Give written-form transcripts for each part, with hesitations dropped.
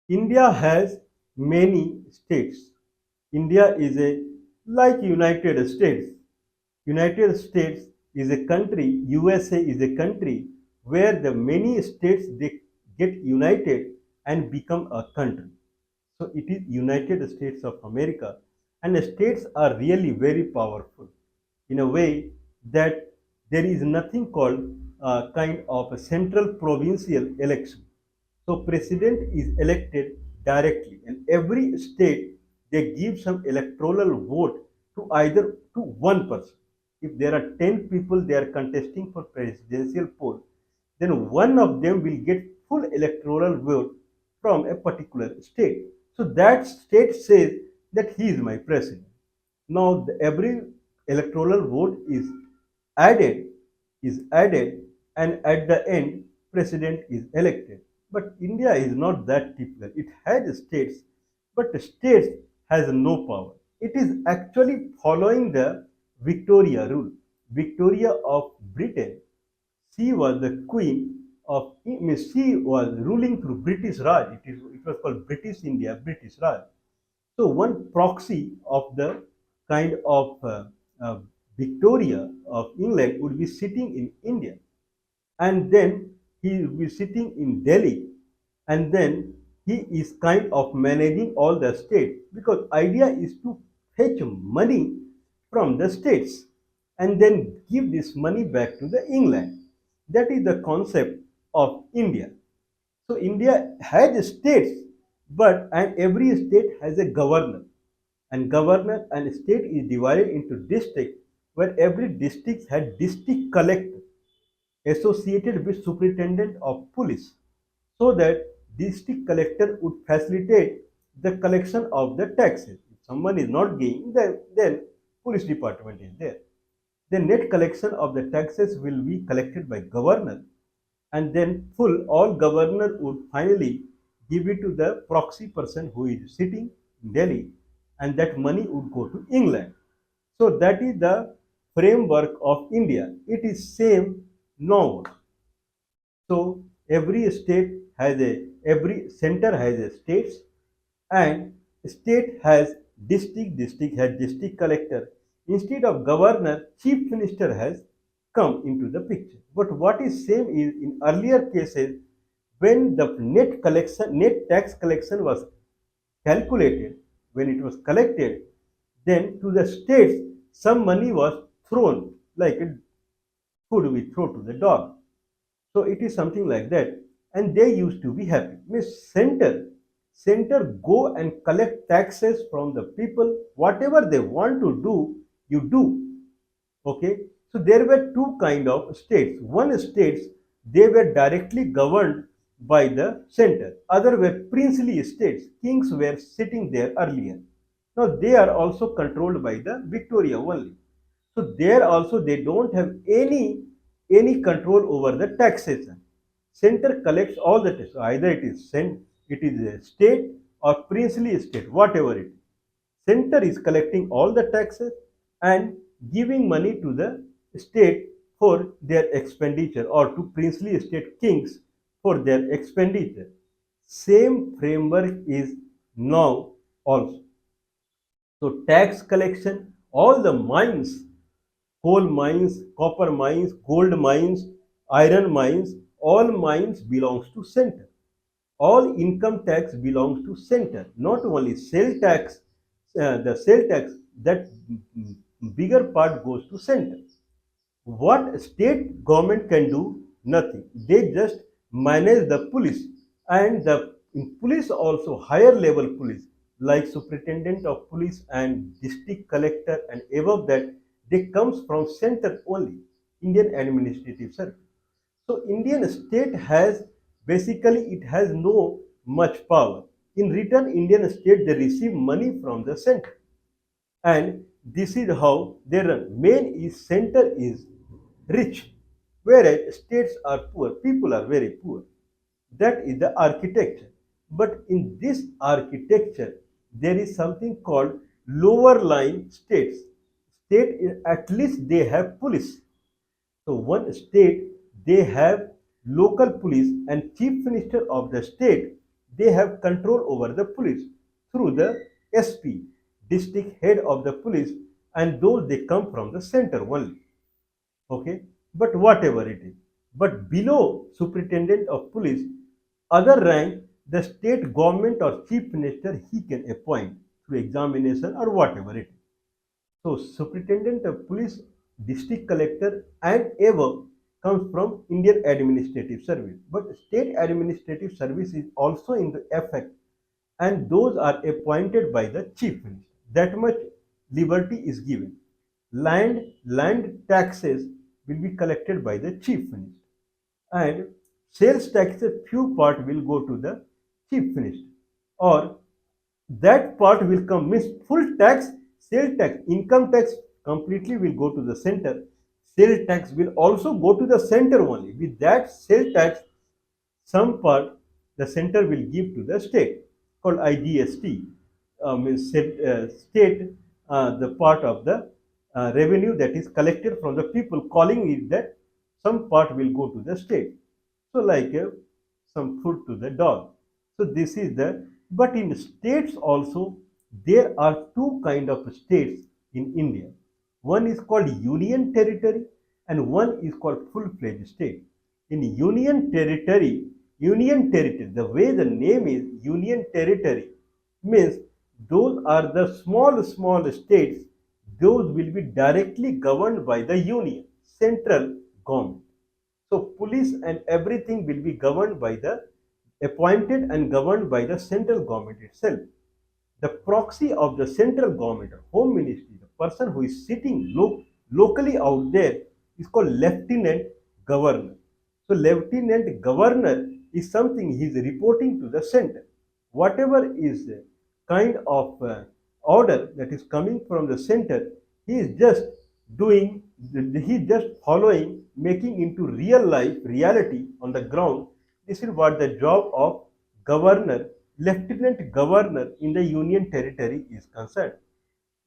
India has many states. India is a like United States. United States is a country, USA is a country where the many states they get united and become a country. So it is United States of America, and the states are really very powerful in a way that there is nothing called a kind of a central provincial election. So president is elected directly, and every state they give some electoral vote to either to one person. If there are 10 people they are contesting for presidential poll, then one of them will get full electoral vote from a particular state. So that state says that he is my president. Now every electoral vote added added, and at the end president is elected. But India is not that typical. It has states, but the states has no power. It is actually following the Victoria rule. Victoria of Britain, she was the queen of, means she was ruling through British Raj. It was called British India, British Raj. So one proxy of the kind of uh, Victoria of England would be sitting in India, and then he will be sitting in Delhi, and then he is kind of managing all the states, because idea is to fetch money from the states and then give this money back to the England. That is the concept of India. So India has states, but and every state has a governor, and governor and state is divided into districts, where every district had district collector associated with superintendent of police, so that district collector would facilitate the collection of the taxes. If someone is not paying, then police department is there. The net collection of the taxes will be collected by governor, and then full all governor would finally give it to the proxy person who is sitting in Delhi, and that money would go to England. So that is the framework of India. It is same now. So every center has a states, and state has district has district collector. Instead of governor, chief minister has come into the picture. But what is same is in earlier cases, when the net tax collection was calculated, when it was collected, then to the states some money was thrown, like food we throw to the dog. So it is something like that, and they used to be happy. Means center go and collect taxes from the people. Whatever they want to do, you do. Okay. So there were two kind of states. One states they were directly governed by the center. Other were princely states. Kings were sitting there earlier. Now they are also controlled by the Victoria only. So there also they don't have any control over the taxation. Center collects all the tax. Either it is a state or princely state, whatever it is. Center is collecting all the taxes and giving money to the state for their expenditure, or to princely state kings for their expenditure. Same framework is now also. So tax collection, all the mines, coal mines, copper mines, gold mines, iron mines, all mines belongs to center. All income tax belongs to center. Not only the sale tax, that bigger part goes to center. What state government can do? Nothing. They just manage the police, and the in police also higher level police like superintendent of police and district collector, and above that they comes from center only, Indian Administrative Service. So Indian state has basically it has no much power. In return, Indian state they receive money from the center, and this is how they run. Main is center is rich, whereas states are poor. People are very poor. That is the architecture. But in this architecture, there is something called lower line states. At least they have police. So one state they have local police, and chief minister of the state they have control over the police through the SP, district head of the police, and those they come from the center only. Okay, but whatever it is. But below superintendent of police, other rank, the state government or chief minister he can appoint through examination or whatever it is. So superintendent of police, district collector and above comes from Indian Administrative Service. But state administrative service is also in the effect, and those are appointed by the chief minister. That much liberty is given. Land taxes will be collected by the chief minister, and sales taxes few part will go to the chief minister, or that part will come means full tax, sale tax, income tax completely will go to the center. Sale tax will also go to the center only. With that sale tax, some part the center will give to the state called IGST, means state, the part of the revenue that is collected from the people, calling it that some part will go to the state. So like some food to the dog. So this is the, but in states also there are two kind of states in India. One is called union territory and one is called full-fledged state. In union territory, the way the name is union territory means those are the small states, those will be directly governed by the union, central government. So police and everything will be governed by the appointed and governed by the central government itself. The proxy of the central government, home ministry, the person who is sitting locally out there is called lieutenant governor. So lieutenant governor is something he is reporting to the center. Whatever is kind of order that is coming from the center, he is just doing, he is just following, making into real life reality on the ground. This is what the job of governor, lieutenant governor in the union territory is concerned.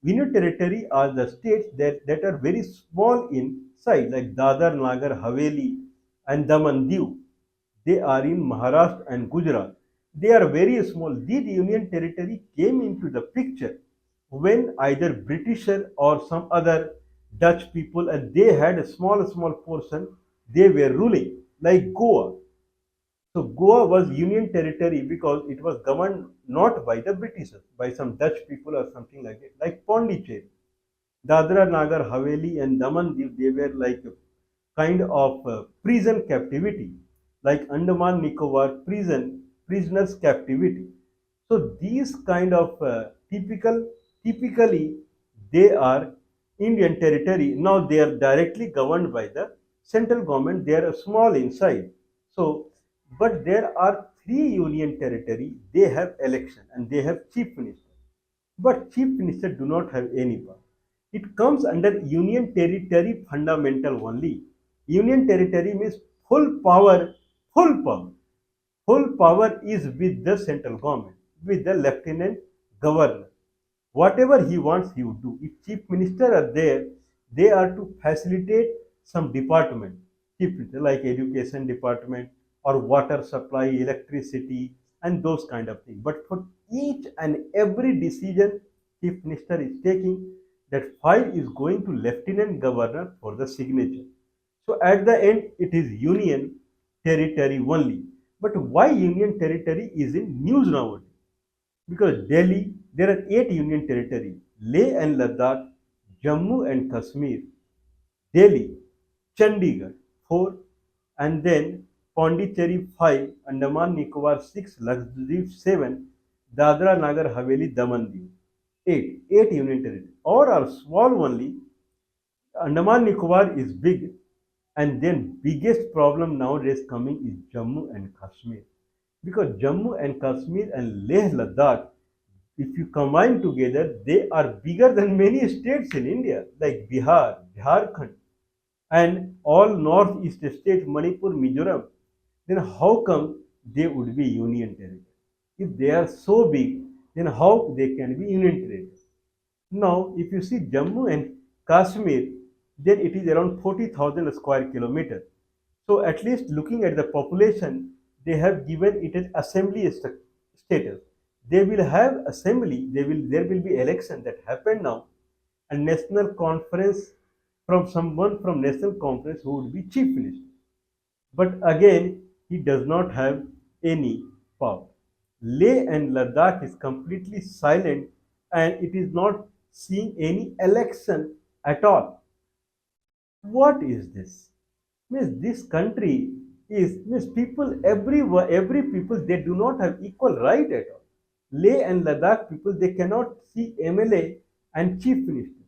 Union territory are the states that are very small in size, like Dadar, Nagar, Haveli, and Daman, Diu. They are in Maharashtra and Gujarat. They are very small. These union territory came into the picture when either Britisher or some other Dutch people, and they had a small portion they were ruling, like Goa. So Goa was union territory because it was governed not by the Britishers, by some Dutch people or something like that, like Pondicherry. Dadra, Nagar, Haveli, and Daman, they were like a kind of prison captivity, like Andaman Nicobar prisoners captivity. So these kind of typically they are Indian territory. Now they are directly governed by the central government. They are small in size. So, but there are three union territory. They have election and they have chief minister. But chief minister do not have any power. It comes under union territory fundamental only. Union territory means full power, full power. Full power is with the central government, with the lieutenant governor. Whatever he wants, he would do. If chief minister are there, they are to facilitate some department, chief minister, like education department or water supply, electricity, and those kind of things. But for each and every decision chief minister is taking, that file is going to lieutenant governor for the signature. So at the end, it is union territory only. But why union territory is in news nowadays? Because Delhi, there are 8 union territories: Leh and Ladakh, Jammu and Kashmir, Delhi, Chandigarh 4, and then Pondicherry 5, Andaman Nicobar 6, Lakshadweep 7, Dadra Nagar Haveli Daman Diu 8 union territories. All are small only. Andaman Nicobar is big, and then biggest problem nowadays coming is Jammu and Kashmir, because Jammu and Kashmir and Leh Ladakh, if you combine together, they are bigger than many states in India, like Bihar, Jharkhand, and all northeast states, Manipur, Mizoram. Then how come they would be union territory? If they are so big, then how they can be union territory? Now, if you see Jammu and Kashmir, then it is around 40,000 square kilometers. So at least looking at the population, they have given it as assembly structure. status. They will have assembly. There will be election that happen now, and national conference from someone from national conference who would be chief minister. But again, he does not have any power. Leh and Ladakh is completely silent and it is not seeing any election at all. What is this? Means this country means people every people they do not have equal right at all. Leh and Ladakh people they cannot see MLA and chief minister.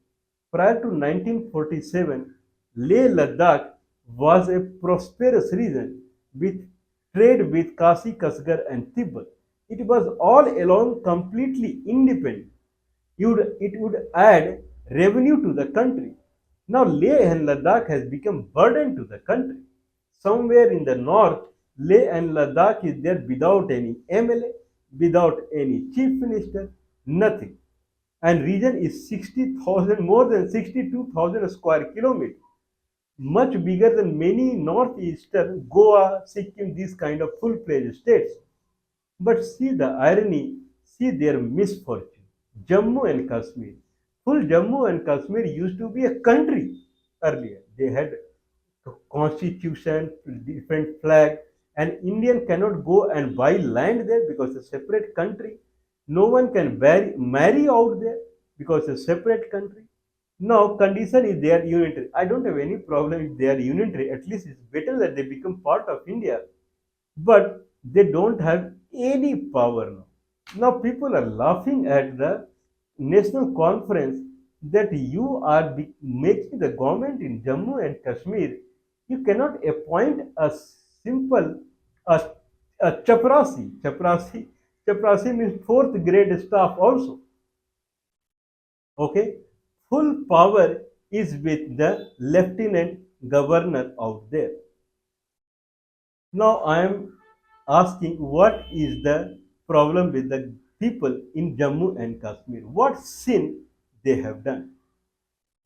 Prior to 1947, Leh Ladakh was a prosperous region with trade with Kasi Kasgar and Tibet. It was all along completely independent. It would add revenue to the country. Now Leh and Ladakh has become burden to the country. Somewhere in the north, Leh and Ladakh is there without any MLA, without any chief minister, nothing. And region is 60,000, more than 62,000 square kilometers, much bigger than many northeastern Goa, Sikkim, these kind of full-fledged states. But see the irony, see their misfortune. Jammu and Kashmir. Full Jammu and Kashmir used to be a country earlier. They had a constitution, different flag, and Indian cannot go and buy land there because it's a separate country. No one can marry out there because it's a separate country. Now, condition is they are unitary. I don't have any problem if they are unitary. At least it's better that they become part of India, but they don't have any power now. Now people are laughing at the national conference that you are making the government in Jammu and Kashmir. You cannot appoint a simple a, a chaprasi. Chaprasi means fourth grade staff also. Okay, full power is with the lieutenant governor out there. Now I am asking what is the problem with the people in Jammu and Kashmir? What sin they have done?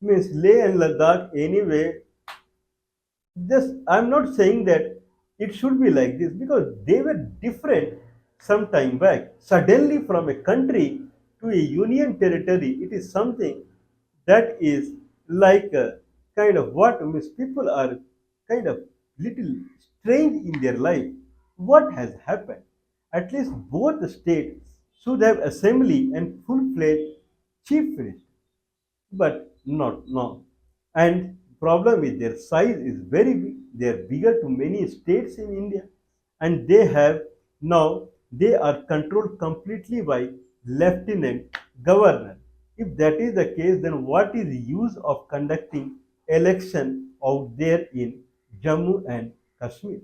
Means Leh and Ladakh anyway. Just I'm not saying that it should be like this because they were different some time back. Suddenly from a country to a union territory, it is something that is like a kind of what means people are kind of little strange in their life. What has happened? At least both the states should have assembly and full-fledged chief minister, but not now. And problem is their size is very big. They are bigger to many states in India, and they have now they are controlled completely by lieutenant governor. If that is the case, then what is the use of conducting election out there in Jammu and Kashmir?